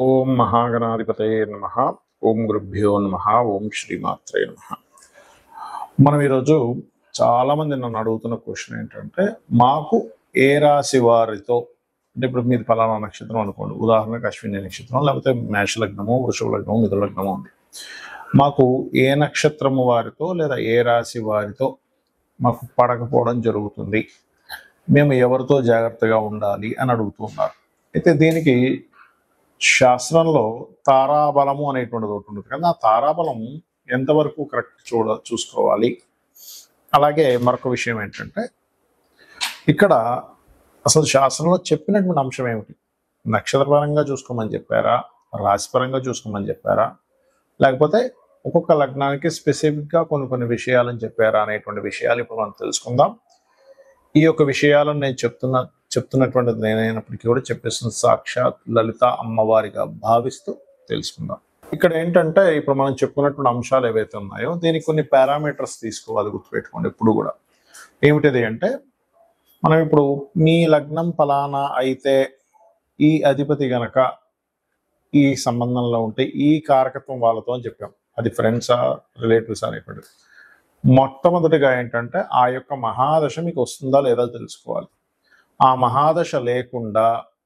ఓం మహాగణాధిపతయే నమః. ఓం గురుభ్యో నమః. ఓం శ్రీమాత్రే నమః. మనం ఈరోజు చాలామంది నన్ను అడుగుతున్న క్వశ్చన్ ఏంటంటే, మాకు ఏ రాశి వారితో అంటే ఇప్పుడు మీది ఫలానా నక్షత్రం అనుకోండి, ఉదాహరణకు అశ్విని నక్షత్రం, లేకపోతే మేష లగ్నము, వృషభ లగ్నము, మిథున లగ్నము ఉంది. మాకు ఏ నక్షత్రము వారితో లేదా ఏ రాశి వారితో మాకు పడకపోవడం జరుగుతుంది, మేము ఎవరితో జాగ్రత్తగా ఉండాలి అని అడుగుతున్నారు. అయితే దీనికి శాస్త్రంలో తారాబలము అనేటువంటిది ఒకటి ఉంటుంది కదా, ఆ తారాబలం ఎంతవరకు కరెక్ట్ చూసుకోవాలి. అలాగే మరొక విషయం ఏంటంటే, ఇక్కడ అసలు శాస్త్రంలో చెప్పినటువంటి అంశం ఏమిటి? నక్షత్రపరంగా చూసుకోమని చెప్పారా, రాశిపరంగా చూసుకోమని చెప్పారా, లేకపోతే ఒక్కొక్క లగ్నానికి స్పెసిఫిక్గా కొన్ని విషయాలని చెప్పారా అనేటువంటి విషయాలు ఇప్పుడు మనం తెలుసుకుందాం. ఈ యొక్క విషయాలను నేను చెప్తున్నటువంటిది నేనైనప్పటికీ కూడా చెప్పేస్తున్న సాక్షాత్ లలిత అమ్మవారిగా భావిస్తూ తెలుసుకుందాం. ఇక్కడ ఏంటంటే, ఇప్పుడు మనం చెప్పుకున్నటువంటి అంశాలు ఏవైతే ఉన్నాయో దీనికి కొన్ని పారామీటర్స్ తీసుకోవాలి, గుర్తుపెట్టుకోండి ఇప్పుడు కూడా. ఏమిటిది అంటే, మనం ఇప్పుడు మీ లగ్నం ఫలానా అయితే ఈ అధిపతి గనక ఈ సంబంధంలో ఉంటే ఈ కారకత్వం వాళ్ళతో అని చెప్పాం. అది ఫ్రెండ్సా రిలేటివ్స్ అనేటువంటిది. మొట్టమొదటిగా ఏంటంటే, ఆ యొక్క మహాదశ మీకు వస్తుందా లేదా తెలుసుకోవాలి. ఆ మహాదశ లేకుండా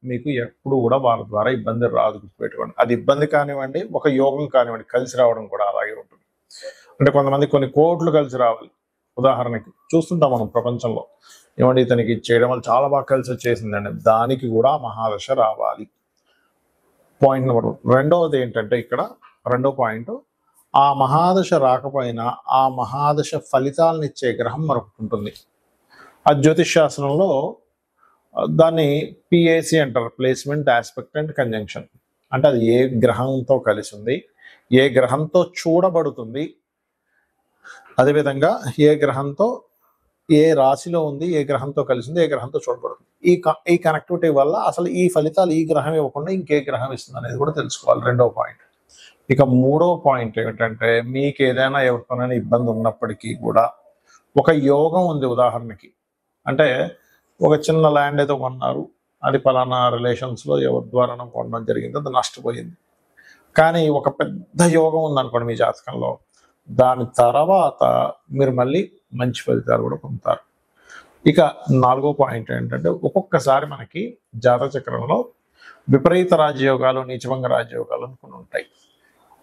మీకు ఎప్పుడు కూడా వాళ్ళ ద్వారా ఇబ్బంది రాదు, గుర్తుపెట్టుకోండి. అది ఇబ్బంది కానివ్వండి, ఒక యోగం కానివ్వండి, కలిసి రావడం కూడా అలాగే ఉంటుంది. అంటే కొంతమంది కొన్ని కోట్లు కలిసి రావాలి. ఉదాహరణకి చూస్తుంటాం మనం ప్రపంచంలో, ఏమంటే ఇతనికి చేయడం వల్ల చాలా బాగా కలిసి వచ్చేసిందండి, దానికి కూడా మహాదశ రావాలి. Point number 2. రెండవది ఏంటంటే, ఇక్కడ రెండో పాయింట్, ఆ మహాదశ రాకపోయినా ఆ మహాదశ ఫలితాలను ఇచ్చే గ్రహం మరొకటి ఉంటుంది. ఆ జ్యోతిష్ శాస్త్రంలో దాన్ని పిఏసి అంటారు, ప్లేస్మెంట్, ఆస్పెక్ట్ అండ్ కంజంక్షన్. అంటే అది ఏ గ్రహంతో కలిసి ఉంది, ఏ గ్రహంతో చూడబడుతుంది, అదేవిధంగా ఏ గ్రహంతో ఏ రాశిలో ఉంది, ఏ గ్రహంతో కలిసి ఉంది, ఏ గ్రహంతో చూడబడుతుంది. ఈ కనెక్టివిటీ వల్ల అసలు ఈ ఫలితాలు ఈ గ్రహం ఇవ్వకుండా ఇంకే గ్రహం ఇస్తుంది అనేది కూడా తెలుసుకోవాలి. రెండవ పాయింట్. ఇక మూడవ పాయింట్ ఏమిటంటే, మీకు ఏదైనా ఎవరితోనైనా ఇబ్బంది ఉన్నప్పటికీ కూడా ఒక యోగం ఉంది. ఉదాహరణకి అంటే ఒక చిన్న ల్యాండ్ ఏదో కొన్నారు, అది పలానా రిలేషన్స్లో ఎవరి ద్వారా కొనడం జరిగింది, అది నష్టపోయింది. కానీ ఒక పెద్ద యోగం ఉందనుకోండి మీ జాతకంలో, దాని తర్వాత మీరు మళ్ళీ మంచి ఫలితాలు కూడా పొందుతారు. ఇక నాలుగో పాయింట్ ఏంటంటే, ఒక్కొక్కసారి మనకి జాతక చక్రంలో విపరీత రాజయోగాలు, నీచభంగ రాజయోగాలు అనుకుని ఉంటాయి.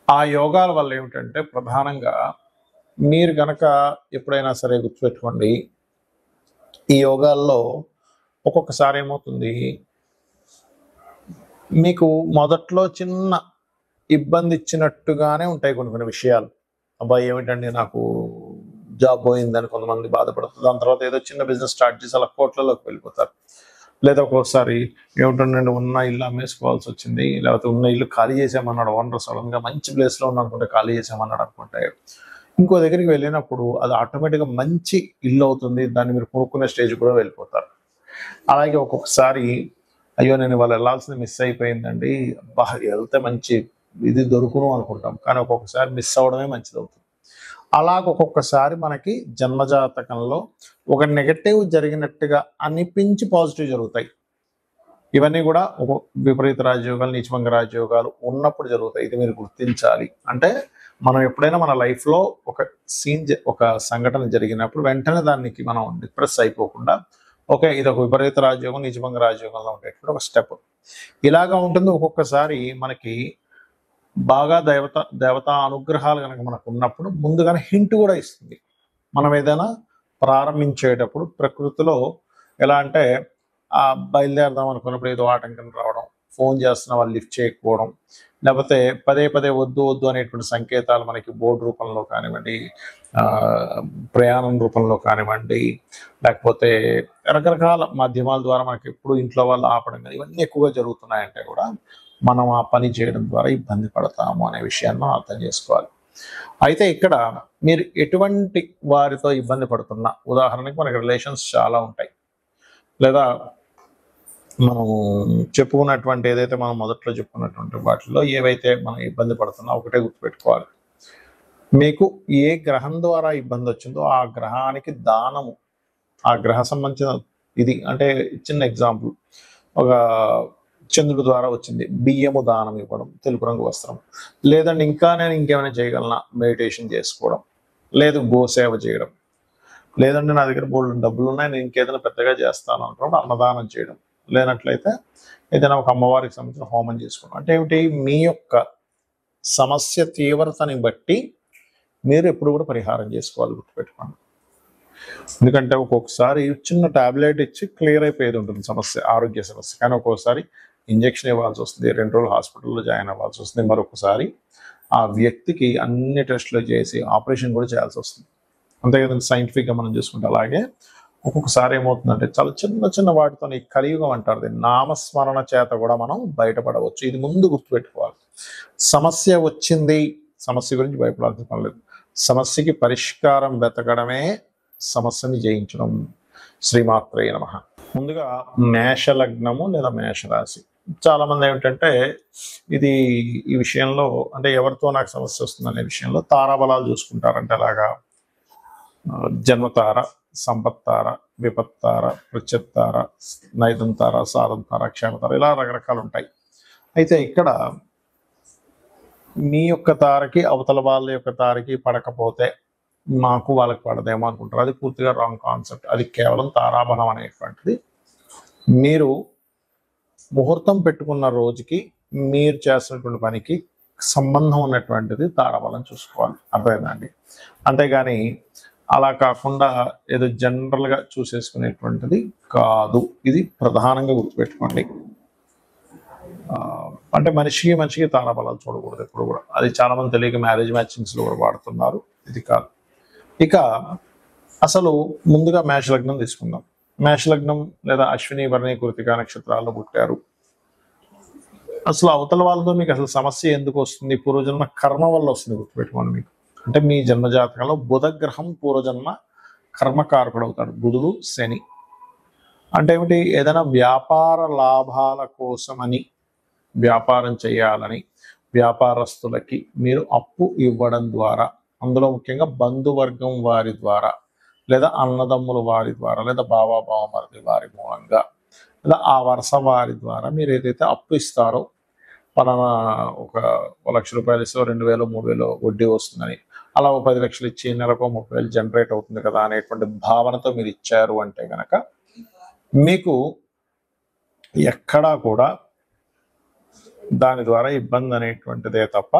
ఆ యోగాల వల్ల ఏమిటంటే, ప్రధానంగా మీరు గనక ఎప్పుడైనా సరే గుర్తుపెట్టుకోండి, ఈ యోగాల్లో ఒక్కొక్కసారి ఏమవుతుంది, మీకు మొదట్లో చిన్న ఇబ్బంది ఇచ్చినట్టుగానే ఉంటాయి కొన్ని విషయాలు. అబ్బాయి ఏమిటండి నాకు జాబ్ పోయిందని కొంతమంది బాధపడుతుంది. దాని తర్వాత ఏదో చిన్న బిజినెస్ స్టార్ట్ చేసి అలా కోట్లలోకి వెళ్ళిపోతారు. లేదా ఒక్కోసారి ఏమిటండి, ఉన్న ఇల్లు అమ్మేసుకోవాల్సి వచ్చింది, లేకపోతే ఉన్న ఇల్లు ఖాళీ చేసామన్నాడు ఓనర్, సడన్గా మంచి ప్లేస్లో ఉందనుకుంటే ఖాళీ చేసామన్నాడు అనుకుంటే, ఇంకో దగ్గరికి వెళ్ళినప్పుడు అది ఆటోమేటిక్గా మంచి ఇల్లు అవుతుంది, దాన్ని మీరు కొనుక్కునే స్టేజ్ కూడా వెళ్ళిపోతారు. అలాగే ఒక్కొక్కసారి అయ్యో నేను వాళ్ళు వెళ్ళాల్సింది మిస్ అయిపోయిందండి, వెళ్తే మంచి ఇది దొరుకును అనుకుంటాం, కానీ ఒక్కొక్కసారి మిస్ అవ్వడమే మంచిది అవుతుంది. అలాగ ఒక్కొక్కసారి మనకి జన్మజాతకంలో ఒక నెగటివ్ జరిగినట్టుగా అనిపించి పాజిటివ్ జరుగుతాయి. ఇవన్నీ కూడా ఒక విపరీత రాజయోగాలు, నీచభంగ రాజయోగాలు ఉన్నప్పుడు జరుగుతాయి. ఇది మీరు గుర్తించాలి. అంటే మనం ఎప్పుడైనా మన లైఫ్లో ఒక సంఘటన జరిగినప్పుడు వెంటనే దానికి మనం డిప్రెస్ అయిపోకుండా, ఓకే ఇది ఒక విపరీత రాజయోగం, నీచభంగ రాజయోగంలో ఉండేటువంటి ఒక స్టెప్ ఇలాగా ఉంటుంది. ఒక్కొక్కసారి మనకి బాగా దేవతా అనుగ్రహాలు కనుక మనకు ఉన్నప్పుడు ముందుగానే హింట్ కూడా ఇస్తుంది. మనం ఏదైనా ప్రారంభించేటప్పుడు ప్రకృతిలో ఎలా అంటే, బయలుదేరదాం అనుకున్నప్పుడు ఏదో ఆటంకం రావడం, ఫోన్ చేస్తున్న వాళ్ళు లిఫ్ట్ చేయకపోవడం, లేకపోతే పదే వద్దు అనేటువంటి సంకేతాలు మనకి బోర్డు రూపంలో కానివ్వండి, ప్రయాణం రూపంలో కానివ్వండి, లేకపోతే రకరకాల మాధ్యమాల ద్వారా మనకి ఎప్పుడు ఇంట్లో వాళ్ళు ఆపడం, ఇవన్నీ ఎక్కువగా జరుగుతున్నాయంటే కూడా మనం ఆ పని చేయడం ద్వారా ఇబ్బంది పడతాము అనే విషయాన్ని మనం అర్థం చేసుకోవాలి. అయితే ఇక్కడ మీరు ఎటువంటి వారితో ఇబ్బంది పడుతున్నా, ఉదాహరణకి మనకి రిలేషన్స్ చాలా ఉంటాయి, లేదా మనము చెప్పుకున్నటువంటి ఏదైతే మనం మొదట్లో చెప్పుకున్నటువంటి వాటిలో ఏవైతే మనం ఇబ్బంది పడుతున్నా ఒకటే గుర్తుపెట్టుకోవాలి, మీకు ఏ గ్రహం ద్వారా ఇబ్బంది వచ్చిందో ఆ గ్రహానికి దానము, ఆ గ్రహ సంబంధించిన ఇది. అంటే చిన్న ఎగ్జాంపుల్, ఒక చంద్రుడి ద్వారా వచ్చింది, బియ్యము దానం ఇవ్వడం, తెలుపు రంగు వస్త్రం. లేదండి ఇంకా నేను ఇంకేమైనా చేయగలనా, మెడిటేషన్ చేసుకోవడం, లేదు గోసేవ చేయడం, లేదంటే నా దగ్గర బోల్డ్ డబ్బులు ఉన్నాయి నేను ఇంకేదైనా పెద్దగా చేస్తాను అనుకున్నప్పుడు అన్నదానం చేయడం, లేనట్లయితే ఏదైనా ఒక అమ్మవారికి సంబంధించిన హోమం చేసుకోవడం. అంటే ఏమిటి, మీ యొక్క సమస్య తీవ్రతని బట్టి మీరు ఎప్పుడు కూడా పరిహారం చేసుకోవాలి, గుర్తుపెట్టుకోండి. ఎందుకంటే ఒక్కొక్కసారి చిన్న టాబ్లెట్ ఇచ్చి క్లియర్ అయిపోయేది ఉంటుంది సమస్య, ఆరోగ్య సమస్య. కానీ ఒక్కొక్కసారి ఇంజెక్షన్ ఇవ్వాల్సి వస్తుంది, 2 రోజులు హాస్పిటల్లో జాయిన్ అవ్వాల్సి వస్తుంది, మరొకసారి ఆ వ్యక్తికి అన్ని టెస్టులు చేసి ఆపరేషన్ కూడా చేయాల్సి వస్తుంది. అంతే కదండి, సైంటిఫిక్గా మనం చూసుకుంటే. అలాగే ఒక్కొక్కసారి ఏమవుతుందంటే చాలా చిన్న చిన్న వాటితో ఈ కలియుగం అంటారు దీన్ని, నామస్మరణ చేత కూడా మనం బయటపడవచ్చు. ఇది ముందు గుర్తుపెట్టుకోవాలి. సమస్య వచ్చింది, సమస్య గురించి భయపడాల్సిన పని లేదు. సమస్యకి పరిష్కారం వెతకడమే సమస్యని జయించడం. శ్రీమాత్రే నమః. ముందుగా మేషలగ్నము లేదా మేషరాశి. చాలా మంది ఏమిటంటే ఈ విషయంలో అంటే ఎవరితో నాకు సమస్య వస్తుందనే విషయంలో తారాబలాలు చూసుకుంటారంటే అలాగా జన్మతార, సంపత్తార, విపత్తార, ప్రత్యత్తార, నైదంతార, సాధంతార, క్షేమతార, ఇలా రకరకాలు ఉంటాయి. అయితే ఇక్కడ మీ యొక్క తారకి అవతల వాళ్ళ యొక్క తారకి పడకపోతే మాకు వాళ్ళకి పడదేమో అనుకుంటారు. అది పూర్తిగా రాంగ్ కాన్సెప్ట్. అది కేవలం తారాబలం అనేటువంటిది మీరు ముహూర్తం పెట్టుకున్న రోజుకి మీరు చేస్తున్నటువంటి పనికి సంబంధం ఉన్నటువంటిది తారాబలం చూసుకోవాలి. అర్థమైందండి? అంతేగాని అలా కాకుండా ఏదో జనరల్గా చూసేసుకునేటువంటిది కాదు. ఇది ప్రధానంగా గుర్తుపెట్టుకోండి. అంటే మనిషికి తారాబలాలు చూడకూడదు ఎప్పుడు కూడా. అది చాలా మంది తెలియక మ్యారేజ్ మ్యాచింగ్స్లో కూడా వాడుతున్నారు. ఇది కాదు. ఇక అసలు ముందుగా మేషలగ్నం తీసుకుందాం. మేషలగ్నం లేదా అశ్విని, భరణి, కృతికా నక్షత్రాల్లో పుట్టారు. అసలు అవతల వాళ్ళతో మీకు అసలు సమస్య ఎందుకు వస్తుంది? పూర్వజన్మ కర్మ వల్ల వస్తుంది, గుర్తుపెట్టుకోండి. మీకు అంటే మీ జన్మజాతకంలో బుధగ్రహం పూర్వజన్మ కర్మకారకుడు అవుతాడు. బుధుడు, శని. అంటే ఏమిటి, ఏదైనా వ్యాపార లాభాల కోసమని, వ్యాపారం చేయాలని వ్యాపారస్తులకి మీరు అప్పు ఇవ్వడం ద్వారా, అందులో ముఖ్యంగా బంధువర్గం వారి ద్వారా, లేదా అన్నదమ్ముల వారి ద్వారా, లేదా బావమరిది వారి మూలంగా, లేదా ఆ వరుస వారి ద్వారా మీరు ఏదైతే అప్పు ఇస్తారో, పలానా ఒక 1 లక్ష రూపాయలు ఇస్తే 2,000 3,000 వడ్డీ వస్తుందని, అలా 10 లక్షలు ఇచ్చి నెలకు 30,000 జనరేట్ అవుతుంది కదా అనేటువంటి భావనతో మీరు ఇచ్చారు అంటే కనుక మీకు ఎక్కడా కూడా దాని ద్వారా ఇబ్బంది అనేటువంటిదే తప్ప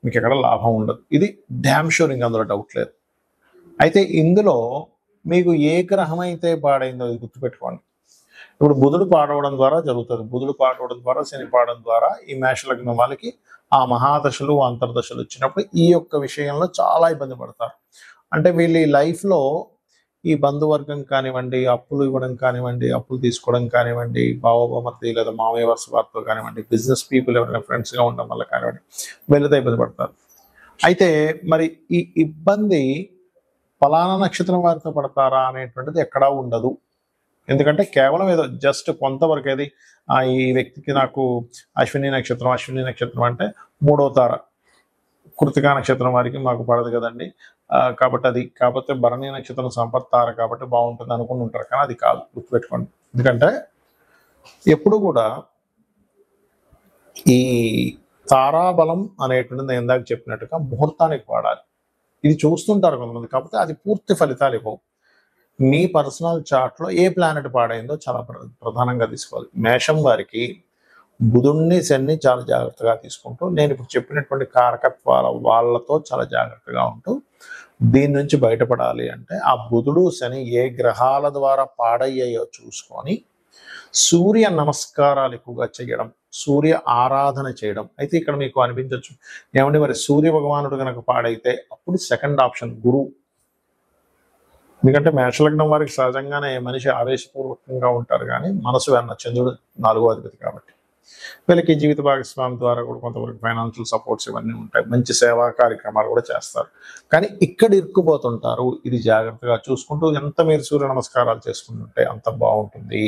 మీకు ఎక్కడ లాభం ఉండదు. ఇది డ్యామ్ షూర్, ఇంకా అందులో డౌట్ లేదు. అయితే ఇందులో మీకు ఏ గ్రహం అయితే పాడైందో ఇది గుర్తుపెట్టుకోండి. ఇప్పుడు బుధుడు పాడవడం ద్వారా జరుగుతుంది. బుధుడు పాడవడం ద్వారా, శని పాడడం ద్వారా ఈ మేషలగ్నం వాళ్ళకి ఆ మహాదశలు, అంతర్దశలు వచ్చినప్పుడు ఈ యొక్క విషయంలో చాలా ఇబ్బంది పడతారు. అంటే వీళ్ళు ఈ లైఫ్లో ఈ బంధువర్గం కానివ్వండి, అప్పులు ఇవ్వడం కానివ్వండి, అప్పులు తీసుకోవడం కానివ్వండి, బావమరిది లేదా మామయ్య వరుస వారితో కానివ్వండి, బిజినెస్ పీపుల్ ఎవరైనా ఫ్రెండ్స్గా ఉండడం వల్ల కానివ్వండి, వీళ్ళతో ఇబ్బంది పడతారు. అయితే మరి ఈ ఇబ్బంది ఫలానా నక్షత్రం వారితో పడతారా అనేటువంటిది ఎక్కడా ఉండదు. ఎందుకంటే కేవలం ఏదో జస్ట్ కొంతవరకు ఏది ఈ వ్యక్తికి నాకు అశ్విని నక్షత్రం అంటే 3వ తార, కృతికా నక్షత్రం వారికి మాకు పడదు కదండి, కాబట్టి అది కాకపోతే భరణి నక్షత్రం సంపత్తార కాబట్టి బాగుంటుంది అనుకుని ఉంటారు. కానీ అది కాదు, గుర్తుపెట్టుకోండి. ఎందుకంటే ఎప్పుడు కూడా ఈ తారాబలం అనేటువంటిది నేను ఇందాక చెప్పినట్టుగా ముహూర్తానికి వాడాలి. ఇది చూస్తుంటారు కొంతమంది, కాకపోతే అది పూర్తి ఫలితాలు ఇవ్వవు. మీ పర్సనల్ చార్ట్లో ఏ ప్లానెట్ పాడైందో చాలా ప్రధానంగా తీసుకోవాలి. మేషం వారికి బుధుడిని, శని చాలా జాగ్రత్తగా తీసుకుంటూ, నేను ఇప్పుడు చెప్పినటువంటి కారకత్వాల వాళ్ళతో చాలా జాగ్రత్తగా ఉంటూ దీని నుంచి బయటపడాలి అంటే ఆ బుధుడు, శని ఏ గ్రహాల ద్వారా పాడయ్యాయో చూసుకొని సూర్య నమస్కారాలు ఎక్కువగా చేయడం, సూర్య ఆరాధన చేయడం. అయితే ఇక్కడ మీకు అనిపించవచ్చు, ఏమంటే మరి సూర్య భగవానుడు కనుక పాడైతే అప్పుడు సెకండ్ ఆప్షన్ గురువు. ఎందుకంటే మేషలగ్నం వారికి సహజంగానే మనిషి ఆవేశపూర్వకంగా ఉంటారు, కానీ మనసు వెన్న చంద్రుడు 4వ అధిపతి కాబట్టి వీళ్ళకి జీవిత భాగస్వామి ద్వారా కూడా కొంతవరకు ఫైనాన్షియల్ సపోర్ట్స్ ఇవన్నీ ఉంటాయి. మంచి సేవా కార్యక్రమాలు కూడా చేస్తారు. కానీ ఇక్కడ ఇరుక్కుపోతుంటారు. ఇది జాగ్రత్తగా చూసుకుంటూ ఎంత మీరు సూర్య నమస్కారాలు చేసుకుంటుంటే అంత బాగుంటుంది.